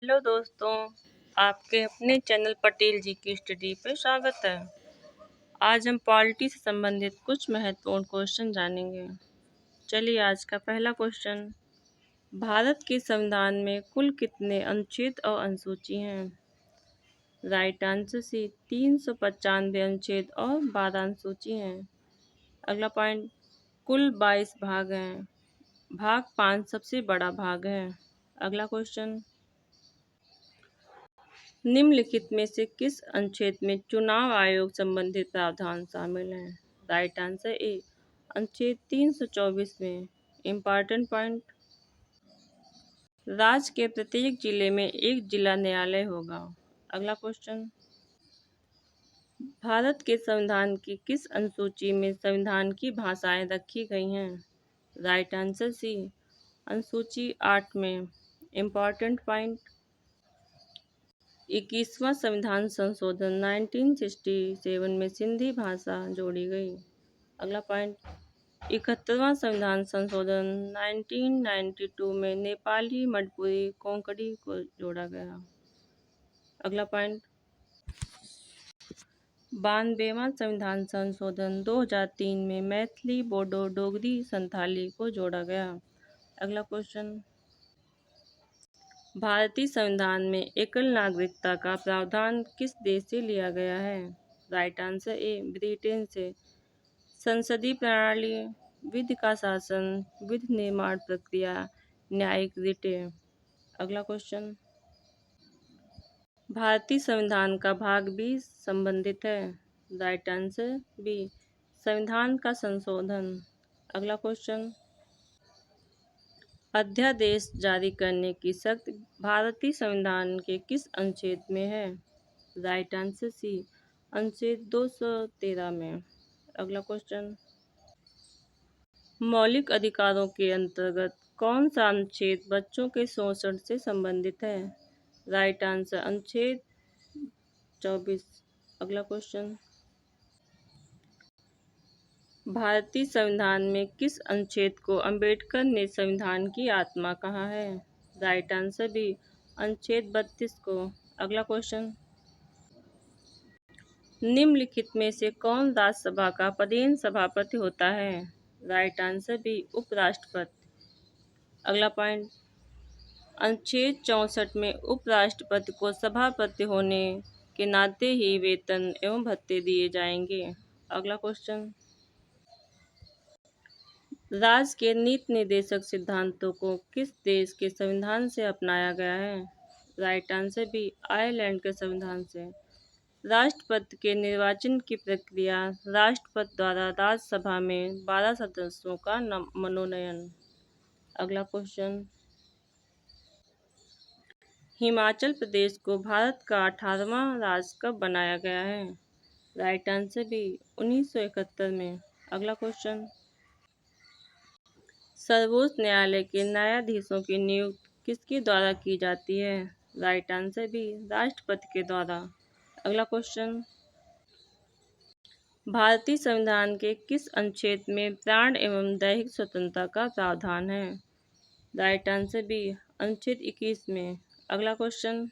Hello दोस्तों, आपके अपने चैनल पटेल जी की स्टडी पे स्वागत है। आज हम पॉलिटी से संबंधित कुछ महत्वपूर्ण क्वेश्चन जानेंगे। चलिए आज का पहला क्वेश्चन, भारत के संविधान में कुल कितने अनुच्छेद और अनुसूची हैं? राइट आंसर सी 395 अनुच्छेद और 12 अनुसूची हैं। अगला पॉइंट, कुल 22 भाग हैं। भाग 5 सबसे बड़ा भाग है। अगला क्वेश्चन, निम्नलिखित में से किस अनुच्छेद में चुनाव आयोग संबंधित प्रावधान शामिल हैं? राइट आंसर ए अनुच्छेद 324 में। इम्पॉर्टेंट पॉइंट, राज्य के प्रत्येक जिले में एक जिला न्यायालय होगा। अगला क्वेश्चन, भारत के संविधान की किस अनुसूची में संविधान की भाषाएं रखी गई हैं? राइट आंसर सी अनुसूची 8 में। इम्पॉर्टेंट पॉइंट, 21वां संविधान संशोधन 1967 में सिंधी भाषा जोड़ी गई। अगला पॉइंट, 71वां संविधान संशोधन 1992 में नेपाली, मणिपुरी, कोंकणी को जोड़ा गया। अगला पॉइंट, 92वां संविधान संशोधन 2003 में मैथिली, बोडो, डोगरी, संथाली को जोड़ा गया। अगला क्वेश्चन, भारतीय संविधान में एकल नागरिकता का प्रावधान किस देश से लिया गया है? राइट आंसर ए ब्रिटेन से। संसदीय प्रणाली, विधि का शासन, विधि निर्माण प्रक्रिया, न्यायिक रिटें। अगला क्वेश्चन, भारतीय संविधान का भाग 20 संबंधित है। राइट आंसर बी संविधान का संशोधन। अगला क्वेश्चन, अध्यादेश जारी करने की शक्ति भारतीय संविधान के किस अनुच्छेद में है? राइट आंसर सी अनुच्छेद 213 में। अगला क्वेश्चन, मौलिक अधिकारों के अंतर्गत कौन सा अनुच्छेद बच्चों के शोषण से संबंधित है? राइट आंसर अनुच्छेद 24। अगला क्वेश्चन, भारतीय संविधान में किस अनुच्छेद को अंबेडकर ने संविधान की आत्मा कहा है? राइट आंसर बी अनुच्छेद 32 को। अगला क्वेश्चन, निम्नलिखित में से कौन राज्यसभा का पदेन सभापति होता है? राइट आंसर बी उपराष्ट्रपति। अगला पॉइंट, अनुच्छेद 64 में उपराष्ट्रपति को सभापति होने के नाते ही वेतन एवं भत्ते दिए जाएंगे। अगला क्वेश्चन, राज्य के नीति निर्देशक सिद्धांतों को किस देश के संविधान से अपनाया गया है? राइट आंसर बी आयरलैंड के संविधान से। राष्ट्रपति के निर्वाचन की प्रक्रिया, राष्ट्रपति द्वारा राज्यसभा में 12 सदस्यों का मनोनयन। अगला क्वेश्चन, हिमाचल प्रदेश को भारत का 18वां राज्य कब बनाया गया है? राइट आंसर बी 1971 में। अगला क्वेश्चन, सर्वोच्च न्यायालय के न्यायाधीशों की नियुक्ति किसके द्वारा की जाती है? राइट आंसर बी राष्ट्रपति के द्वारा। अगला क्वेश्चन, भारतीय संविधान के किस अनुच्छेद में प्राण एवं दैहिक स्वतंत्रता का प्रावधान है? राइट आंसर बी अनुच्छेद 21 में। अगला क्वेश्चन,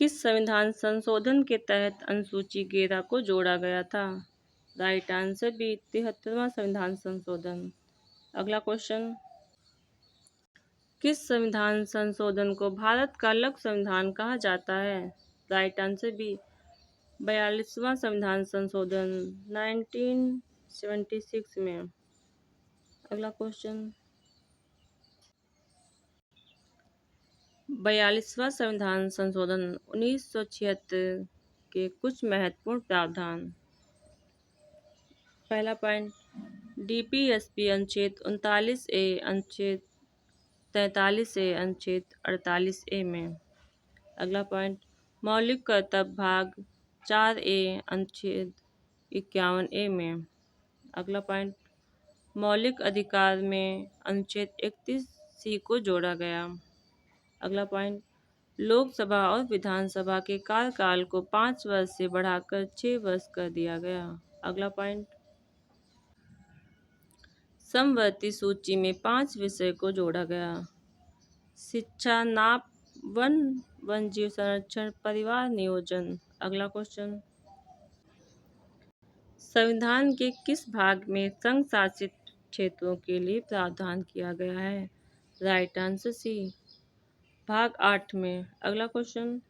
किस संविधान संशोधन के तहत अनुसूची 11 को जोड़ा गया था? राइट आंसर बी 73वां संविधान संशोधन। अगला क्वेश्चन, किस संविधान संशोधन को भारत का लघु संविधान कहा जाता है? राइट आंसर बी 42वां संविधान संशोधन 1976 में। अगला क्वेश्चन, 42वां संविधान संशोधन 1976 के कुछ महत्वपूर्ण प्रावधान। पहला पॉइंट, डीपीएसपी अनुच्छेद 39A, अनुच्छेद 43A, अनुच्छेद 48A में। अगला पॉइंट, मौलिक कर्तव्य भाग 4A, अनुच्छेद 51A में। अगला पॉइंट, मौलिक अधिकार में अनुच्छेद 31C को जोड़ा गया। अगला पॉइंट, लोकसभा और विधानसभा के कार्यकाल को 5 वर्ष से बढ़ाकर 6 वर्ष कर दिया गया। अगला पॉइंट, समवर्ती सूची में 5 विषय को जोड़ा गया। शिक्षा नाप वन वन जीव संरक्षण परिवार नियोजन। अगला क्वेश्चन, संविधान के किस भाग में संघ शासित क्षेत्रों के लिए प्रावधान किया गया है? राइट आंसर सी, भाग 8 में। अगला क्वेश्चन,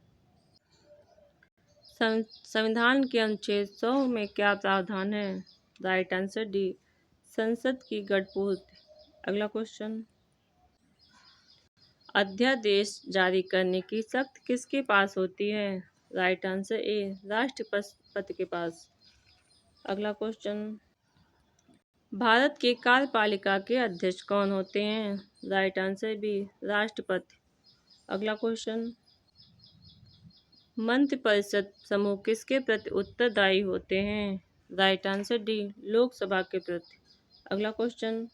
संविधान के अनुच्छेद 100 में क्या प्रावधान है? राइट आंसर डी, संसद की गठपूर्ति। अगला क्वेश्चन, अध्यादेश जारी करने की शक्ति किसके पास होती है? राइट आंसर ए, राष्ट्रपति के पास। अगला क्वेश्चन, भारत के कार्यपालिका के अध्यक्ष कौन होते हैं? राइट आंसर बी, राष्ट्रपति। अगला क्वेश्चन, मंत्रिपरिषद समूह किसके प्रति उत्तरदायी होते हैं? राइट आंसर डी, लोकसभा के प्रति। अगला क्वेश्चन,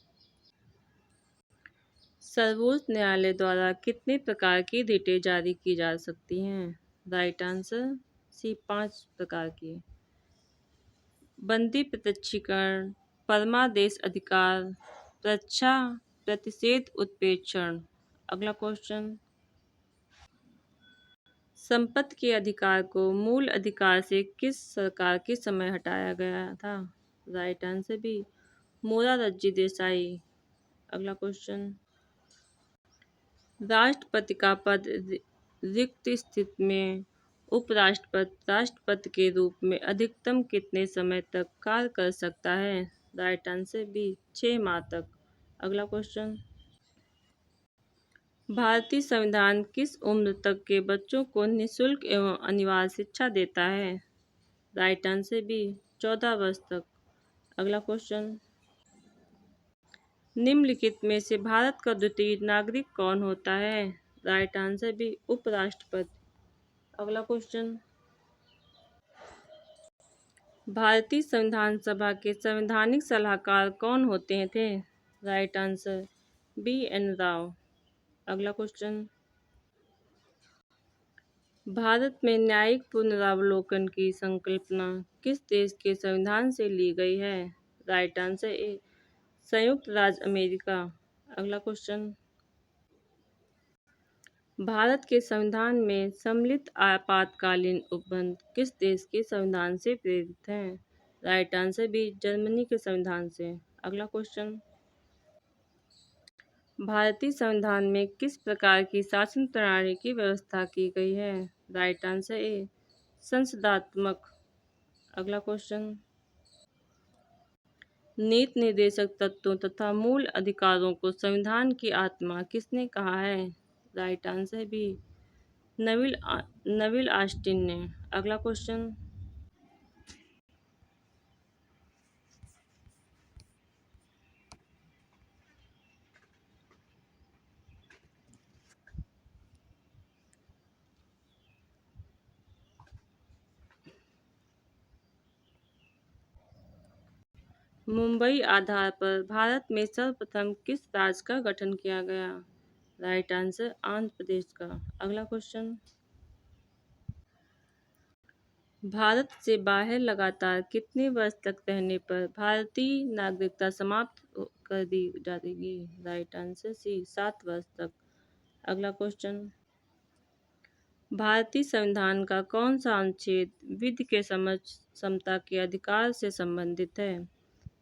सर्वोच्च न्यायालय द्वारा कितने प्रकार की रिटें जारी की जा सकती हैं? राइट आंसर सी, 5 प्रकार की। बंदी प्रत्यक्षीकरण, परमादेश अधिकार, प्रच्छा, प्रतिषेध उत्प्रेक्षण। अगला क्वेश्चन, संपत्ति के अधिकार को मूल अधिकार से किस सरकार के समय हटाया गया था? Right answer B, Morarji Desai. अगला क्वेश्चन, राष्ट्रपति का पद रिक्त स्थिति में उपराष्ट्रपति राष्ट्रपति के रूप में अधिकतम कितने समय तक कार्य कर सकता है? राइट आंसर बी, 6 माह तक। अगला क्वेश्चन, भारतीय संविधान किस उम्र तक के बच्चों को निःशुल्क एवं अनिवार्य शिक्षा देता है? राइट आंसर बी, 14 वर्ष तक। अगला क्वेश्चन, निम्नलिखित में से भारत का द्वितीय नागरिक कौन होता है? राइट आंसर बी, उपराष्ट्रपति। अगला क्वेश्चन, भारतीय संविधान सभा के संवैधानिक सलाहकार कौन होते थे? Right answer B, N Rao. अगला क्वेश्चन, भारत में न्यायिक पुनरावलोकन की संकल्पना किस देश के संविधान से ली गई है? राइट आंसर ए, संयुक्त राज्य अमेरिका। अगला क्वेश्चन, भारत के संविधान में सम्मिलित आपातकालीन उपबंध किस देश के संविधान से प्रेरित हैं? राइट आंसर बी, जर्मनी के संविधान से। अगला क्वेश्चन, भारतीय संविधान में किस प्रकार की शासन प्रणाली की व्यवस्था की गई है? राइट आंसर ए, संसदात्मक। अगला क्वेश्चन, नीति निर्देशक तत्वों तथा मूल अधिकारों को संविधान की आत्मा किसने कहा है? Right answer B, Nabil Austin ने। अगला क्वेश्चन, मुंबई आधार पर भारत में सर्वप्रथम किस राज्य का गठन किया गया? राइट आंसर, आंध्र प्रदेश का। अगला क्वेश्चन, भारत से बाहर लगातार कितने वर्ष तक रहने पर भारतीय नागरिकता समाप्त कर दी जाएगी? राइट आंसर सी, 7 वर्ष तक। अगला क्वेश्चन, भारतीय संविधान का कौन सा अनुच्छेद विधि के समझ समता के अधिकार से संबंधित है?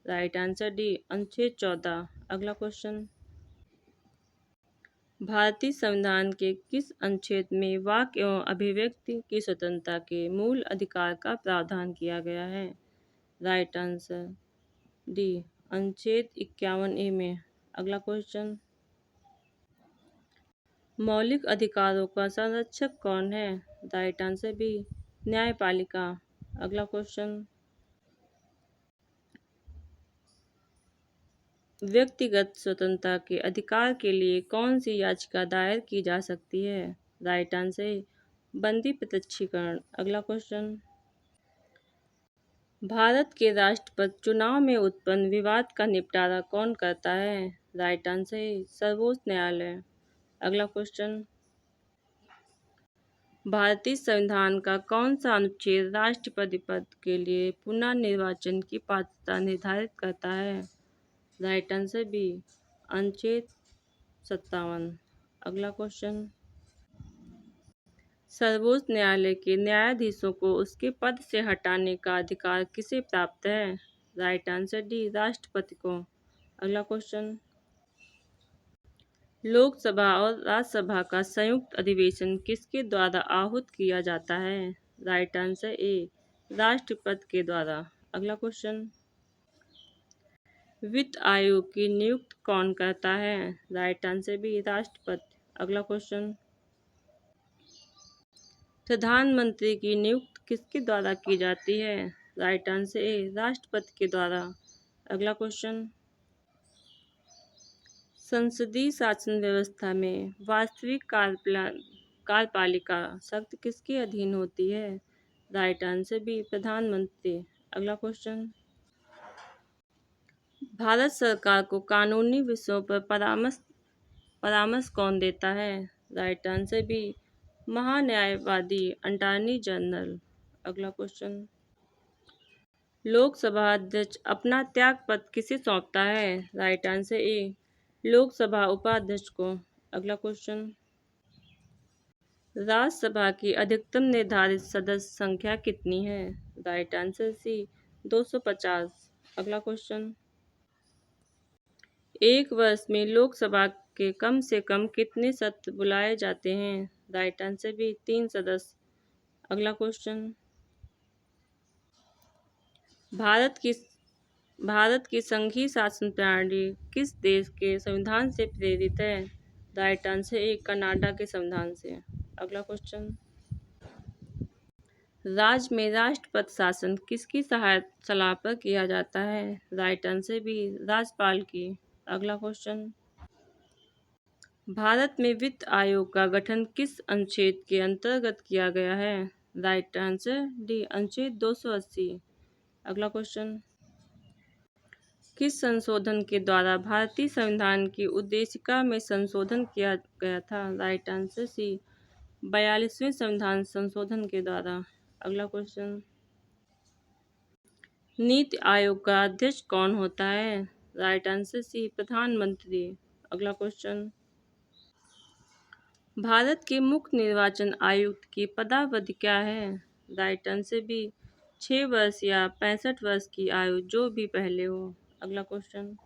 राइट आंसर डी, अनुच्छेद 14। अगला क्वेश्चन, भारतीय संविधान के किस अनुच्छेद में वाक एवं अभिव्यक्ति की स्वतंत्रता के मूल अधिकार का प्रावधान किया गया है? राइट आंसर डी, अनुच्छेद 51A में। अगला क्वेश्चन, मौलिक अधिकारों का संरक्षक कौन है? राइट आंसर बी, न्यायपालिका। अगला क्वेश्चन, व्यक्तिगत स्वतंत्रता के अधिकार के लिए कौन सी याचिका दायर की जा सकती है? राइट आंसर, बंदी प्रत्यक्षीकरण। अगला क्वेश्चन, भारत के राष्ट्रपति चुनाव में उत्पन्न विवाद का निपटारा कौन करता है? राइट आंसर, सर्वोच्च न्यायालय। अगला क्वेश्चन, भारतीय संविधान का कौन सा अनुच्छेद राष्ट्रपति पद के लिए पुनर्निर्वाचन की पात्रता निर्धारित करता है? राइट आंसर बी, अनुच्छेद 57। अगला क्वेश्चन, सर्वोच्च न्यायालय के न्यायाधीशों को उसके पद से हटाने का अधिकार किसे प्राप्त है? राइट आंसर डी, राष्ट्रपति को। अगला क्वेश्चन, लोकसभा और राज्यसभा का संयुक्त अधिवेशन किसके द्वारा आहूत किया जाता है? राइट आंसर ए, राष्ट्रपति के द्वारा। अगला क्वेश्चन, वित्त आयोग की नियुक्ति कौन करता है? राइट आंसर बी, राष्ट्रपति। अगला क्वेश्चन, प्रधानमंत्री की नियुक्ति किसके द्वारा की जाती है? राइट आंसर ए, राष्ट्रपति के द्वारा। अगला क्वेश्चन, संसदीय शासन व्यवस्था में वास्तविक कार्यपालिका शक्ति किसके अधीन होती है? राइट आंसर बी, प्रधानमंत्री। अगला क्वेश्चन, भारत सरकार को कानूनी विषयों पर परामर्श कौन देता है? राइट आंसर बी, महान्यायवादी अटॉर्नी जनरल। अगला क्वेश्चन, लोकसभा अध्यक्ष अपना त्यागपत्र किसे सौंपता है? राइट आंसर ए, लोकसभा उपाध्यक्ष को। अगला क्वेश्चन, राज्यसभा की अधिकतम निर्धारित सदस्य संख्या कितनी है? Right answer C, 250। अगला क्वेश्चन, एक वर्ष में लोकसभा के कम से कम कितने सत्र बुलाए जाते हैं? राइट आंसर बी, 3 सदस्य। अगला क्वेश्चन, भारत की संघीय शासन प्रणाली किस देश के संविधान से प्रेरित है? राइट आंसर ए, कनाडा के संविधान से। अगला क्वेश्चन, राज्य में राष्ट्रपति शासन किसकी सलाह पर किया जाता है? राइट आंसर बी, राज्यपाल की। अगला क्वेश्चन, भारत में वित्त आयोग का गठन किस अनुच्छेद के अंतर्गत किया गया है? राइट आंसर डी, अनुच्छेद 280। अगला क्वेश्चन, किस संशोधन के द्वारा भारतीय संविधान की उद्देशिका में संशोधन किया गया था? राइट आंसर सी, 42वें संविधान संशोधन के द्वारा। अगला क्वेश्चन, नीति आयोग का अध्यक्ष कौन होता है? राइट आंसर सी, प्रधानमंत्री। अगला क्वेश्चन, भारत के मुख्य निर्वाचन आयुक्त की पदावधि क्या है? राइट आंसर बी, 6 वर्ष या 65 वर्ष की आयु, जो भी पहले हो। अगला क्वेश्चन,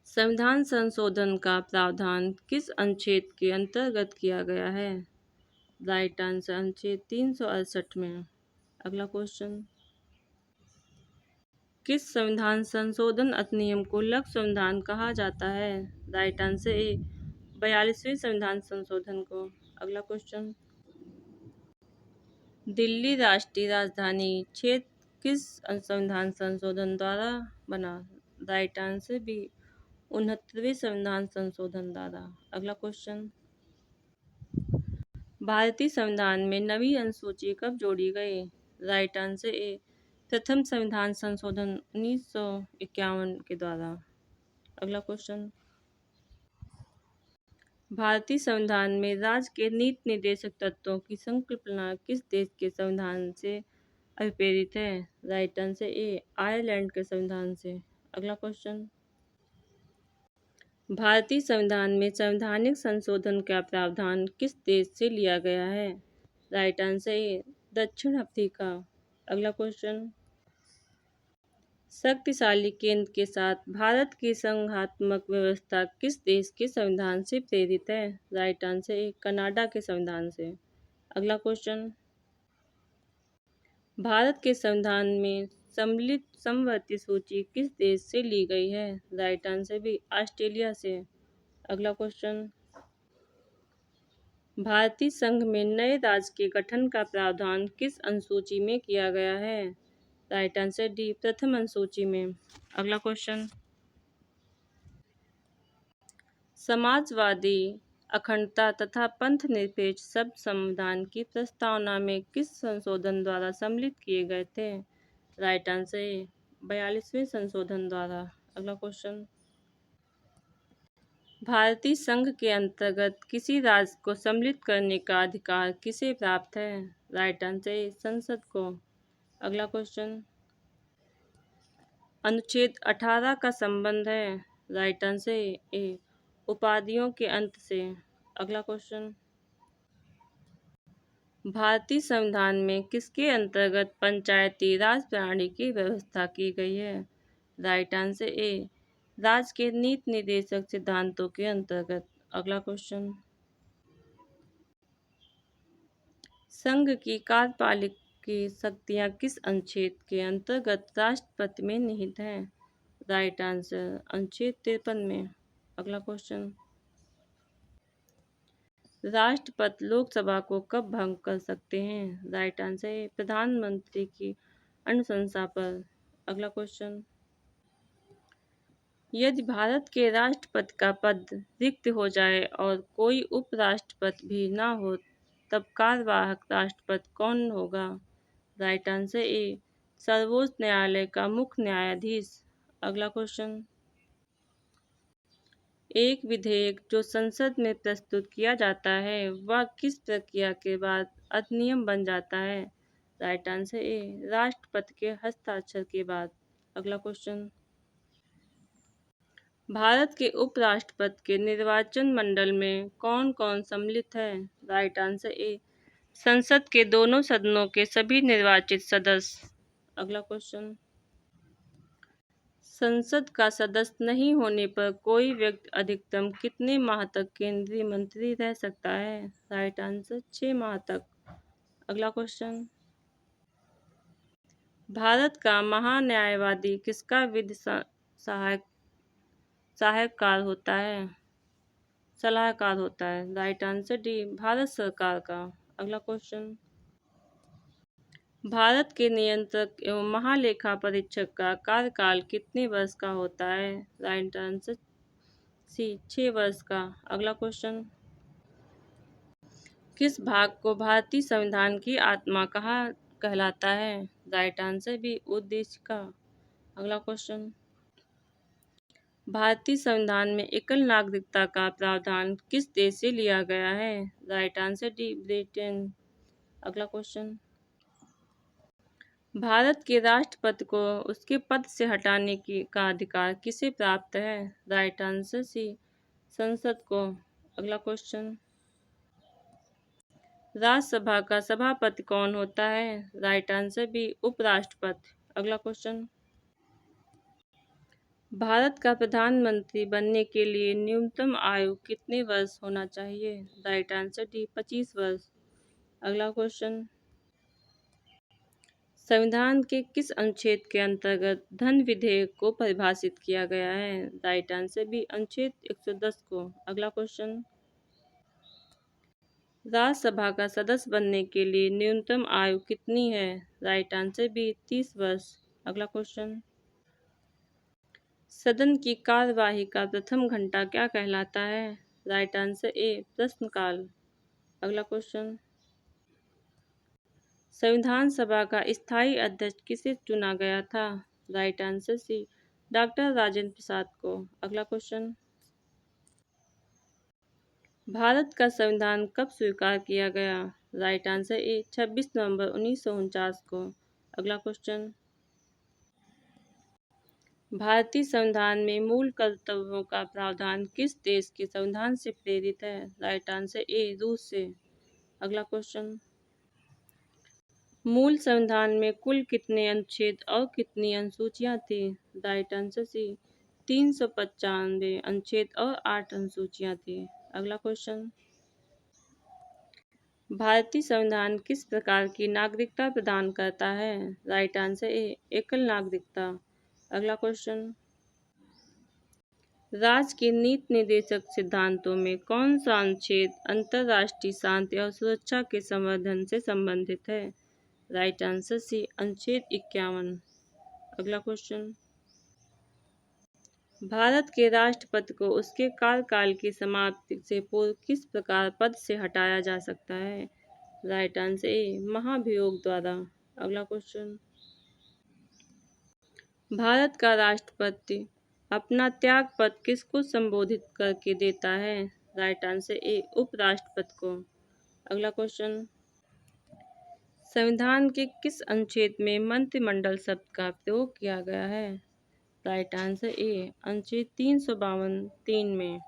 संविधान संशोधन का प्रावधान किस अनुच्छेद के अंतर्गत किया गया है? राइट आंसर अनुच्छेद 368 में। अगला क्वेश्चन, किस संविधान संशोधन अधिनियम को लघु संविधान कहा जाता है? राइट आंसर ए, 42वें संविधान संशोधन को। अगला क्वेश्चन, दिल्ली राष्ट्रीय राजधानी क्षेत्र किस संविधान संशोधन द्वारा बना? राइट आंसर बी, 69वें संविधान संशोधन द्वारा। अगला क्वेश्चन, भारतीय संविधान में नवीं अनुसूची कब जोड़ी गई? राइट आंसर ए, प्रथम संविधान संशोधन 1951 के द्वारा। अगला क्वेश्चन, भारतीय संविधान में राज्य के नीति निर्देशक तत्वों की संकल्पना किस देश के संविधान से अभिप्रेरित है? राइट आंसर ए, आयरलैंड के संविधान से। अगला क्वेश्चन, भारतीय संविधान में संवैधानिक संशोधन का प्रावधान किस देश से लिया गया है? राइट आंसर ए, दक्षिण अफ्रीका। अगला क्वेश्चन, शक्तिशाली केंद्र के साथ भारत की संघात्मक व्यवस्था किस देश के संविधान से प्रेरित है? राइट आंसर ए, कनाडा के संविधान से। अगला क्वेश्चन, भारत के संविधान में सम्मिलित समवर्ती सूची किस देश से ली गई है? राइट आंसर बी, ऑस्ट्रेलिया से। अगला क्वेश्चन, भारतीय संघ में नए राज्य के गठन का प्रावधान किस अनुसूची में किया गया है? राइट आंसर डी, प्रथम अनुसूची में। अगला क्वेश्चन, समाजवादी अखंडता तथा पंथ निरपेक्ष शब्द संविधान की प्रस्तावना में किस संशोधन द्वारा सम्मिलित किए गए थे? राइट आंसर ए, 42वें संशोधन द्वारा। अगला क्वेश्चन, भारतीय संघ के अंतर्गत किसी राज्य को सम्मिलित करने का अधिकार किसे प्राप्त है? राइट आंसर ए, संसद को। अगला क्वेश्चन, अनुच्छेद 18 का संबंध है? राइट आंसर ए, उपाधियों के अंत से। अगला क्वेश्चन, भारतीय संविधान में किसके अंतर्गत पंचायती राज प्रणाली की व्यवस्था की गई है? राइट आंसर ए, राज्य के नीति निर्देशक सिद्धांतों के अंतर्गत। अगला क्वेश्चन, संघ की कार्यपालिक की शक्तियां किस अनुच्छेद के अंतर्गत राष्ट्रपति में निहित हैं? राइट आंसर अनुच्छेद 53 में। अगला क्वेश्चन, राष्ट्रपति लोकसभा को कब भंग कर सकते हैं? राइट आंसर है प्रधानमंत्री की अनुशंसा पर। अगला क्वेश्चन, यदि भारत के राष्ट्रपति का पद रिक्त हो जाए और कोई उपराष्ट्रपति भी ना हो, तब कार्यवाहक राष्ट्रपति कौन होगा? राइट आंसर ए, सर्वोच्च न्यायालय का मुख्य न्यायाधीश। अगला क्वेश्चन, एक विधेयक जो संसद में प्रस्तुत किया जाता है वह किस प्रक्रिया के बाद अधिनियम बन जाता है? राइट आंसर ए, राष्ट्रपति के हस्ताक्षर के बाद। अगला क्वेश्चन, भारत के उपराष्ट्रपति के निर्वाचन मंडल में कौन कौन सम्मिलित है? राइट आंसर ए, संसद के दोनों सदनों के सभी निर्वाचित सदस्य। अगला क्वेश्चन, संसद का सदस्य नहीं होने पर कोई व्यक्ति अधिकतम कितने माह तक केंद्रीय मंत्री रह सकता है? राइट आंसर 6 माह तक। अगला क्वेश्चन, भारत का महान्यायवादी किसका विधि सहायकार होता है, सलाहकार होता है? राइट आंसर डी, भारत सरकार का। अगला क्वेश्चन, भारत के नियंत्रक एवं महालेखा परीक्षक का कार्यकाल कितने वर्ष का होता है? राइट आंसर सी, 6 वर्ष का। अगला क्वेश्चन, किस भाग को भारतीय संविधान की आत्मा कहलाता है? राइट आंसर बी, उद्देश्य का। अगला क्वेश्चन, भारतीय संविधान में एकल नागरिकता का प्रावधान किस देश से लिया गया है? Right answer D, Britain. अगला क्वेश्चन, भारत के राष्ट्रपति को उसके पद से हटाने का अधिकार किसे प्राप्त है? राइट आंसर सी, संसद को। अगला क्वेश्चन, राज्यसभा का सभापति कौन होता है? राइट आंसर बी, उपराष्ट्रपति। अगला क्वेश्चन, भारत का प्रधानमंत्री बनने के लिए न्यूनतम आयु कितने वर्ष होना चाहिए? राइट आंसर डी, 25 वर्ष। अगला क्वेश्चन, संविधान के किस अनुच्छेद के अंतर्गत धन विधेयक को परिभाषित किया गया है? राइट आंसर बी, अनुच्छेद 110 को। अगला क्वेश्चन, राज्यसभा का सदस्य बनने के लिए न्यूनतम आयु कितनी है? राइट आंसर बी, 30 वर्ष। अगला क्वेश्चन, सदन की कार्यवाही का प्रथम घंटा क्या कहलाता है? राइट आंसर ए, प्रश्नकाल। अगला क्वेश्चन, संविधान सभा का स्थायी अध्यक्ष किसे चुना गया था? Right answer C, doctor Rajendra Prasad को। अगला क्वेश्चन, भारत का संविधान कब स्वीकार किया गया? राइट आंसर ए, 26 नवंबर 1949 को। अगला क्वेश्चन, भारतीय संविधान में मूल कर्तव्यों का प्रावधान किस देश के संविधान से प्रेरित है? राइट आंसर ए, रूस से। अगला क्वेश्चन, मूल संविधान में कुल कितने अनुच्छेद और कितनी अनुसूचियां थी? राइट आंसर सी, 395 अनुच्छेद और 8 अनुसूचियां थी। अगला क्वेश्चन, भारतीय संविधान किस प्रकार की नागरिकता प्रदान करता है? राइट आंसर ए, एकल नागरिकता। अगला क्वेश्चन, राज्य के नीति निर्देशक सिद्धांतों में कौन सा अनुच्छेद अंतर्राष्ट्रीय शांति और सुरक्षा के संवर्धन से संबंधित है? राइट आंसर सी, अनुच्छेद 51। अगला क्वेश्चन, भारत के राष्ट्रपति को उसके कार्यकाल की समाप्ति से पूर्व किस प्रकार पद से हटाया जा सकता है? राइट आंसर ए, महाभियोग द्वारा। अगला क्वेश्चन, भारत का राष्ट्रपति अपना त्यागपत्र किसको संबोधित करके देता है? राइट आंसर ए, उपराष्ट्रपति को। अगला क्वेश्चन, संविधान के किस अनुच्छेद में मंत्रिमंडल शब्द का प्रयोग किया गया है? राइट आंसर ए, अनुच्छेद 352(3) में।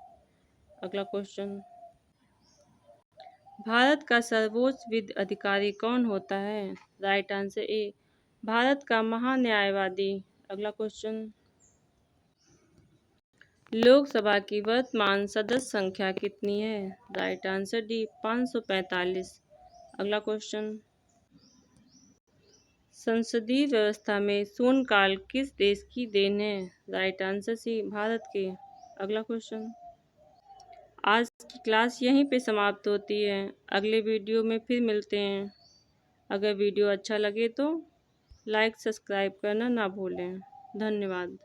अगला क्वेश्चन, भारत का सर्वोच्च विधि अधिकारी कौन होता है? राइट आंसर ए, भारत का महान्यायवादी। अगला क्वेश्चन, लोकसभा की वर्तमान सदस्य संख्या कितनी है? Right answer D, 545। अगला क्वेश्चन, संसदीय व्यवस्था में शून्यकाल किस देश की देन है? राइट आंसर सी, भारत के। अगला क्वेश्चन, आज की क्लास यहीं पे समाप्त होती है। अगले वीडियो में फिर मिलते हैं। अगर वीडियो अच्छा लगे तो लाइक सब्सक्राइब करना ना भूलें। धन्यवाद।